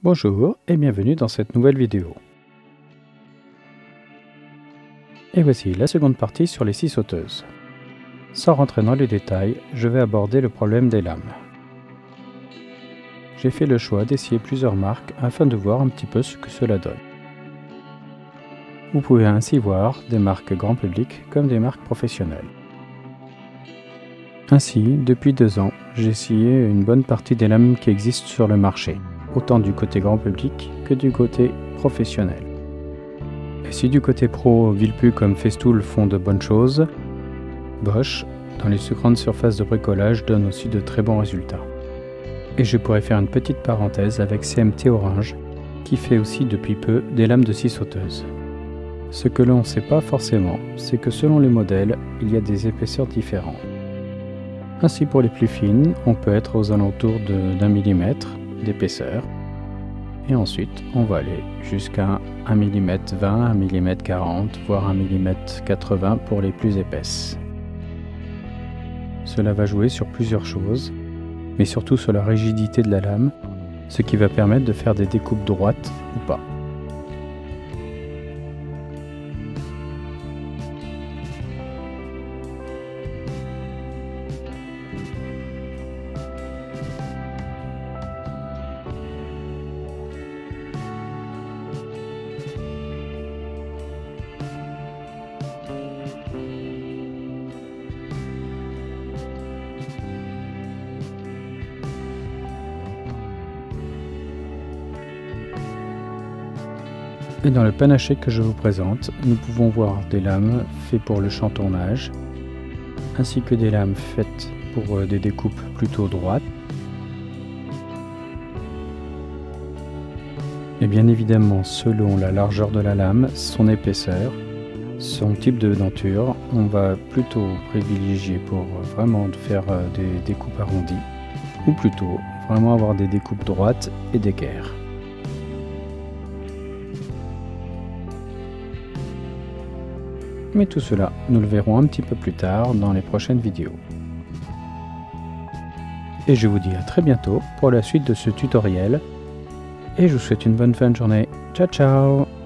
Bonjour et bienvenue dans cette nouvelle vidéo. Et voici la seconde partie sur les scies sauteuses. Sans rentrer dans les détails, je vais aborder le problème des lames. J'ai fait le choix d'essayer plusieurs marques afin de voir un petit peu ce que cela donne. Vous pouvez ainsi voir des marques grand public comme des marques professionnelles. Ainsi, depuis 2 ans, j'ai essayé une bonne partie des lames qui existent sur le marché, autant du côté grand public que du côté professionnel. Et si du côté pro, Villepus comme Festool font de bonnes choses, Bosch, dans les grandes surfaces de bricolage, donne aussi de très bons résultats. Et je pourrais faire une petite parenthèse avec CMT Orange, qui fait aussi depuis peu des lames de scie sauteuse. Ce que l'on ne sait pas forcément, c'est que selon les modèles, il y a des épaisseurs différentes. Ainsi pour les plus fines, on peut être aux alentours d'1 mm d'épaisseur. Et ensuite, on va aller jusqu'à 1 mm 20, 1 mm 40, voire 1 mm 80 pour les plus épaisses. Cela va jouer sur plusieurs choses, mais surtout sur la rigidité de la lame, ce qui va permettre de faire des découpes droites ou pas. Et dans le panaché que je vous présente, nous pouvons voir des lames faites pour le chantournage, ainsi que des lames faites pour des découpes plutôt droites. Et bien évidemment, selon la largeur de la lame, son épaisseur, son type de denture, on va plutôt privilégier pour vraiment faire des découpes arrondies, ou plutôt vraiment avoir des découpes droites et d'équerre. Mais tout cela, nous le verrons un petit peu plus tard dans les prochaines vidéos. Et je vous dis à très bientôt pour la suite de ce tutoriel. Et je vous souhaite une bonne fin de journée. Ciao ciao!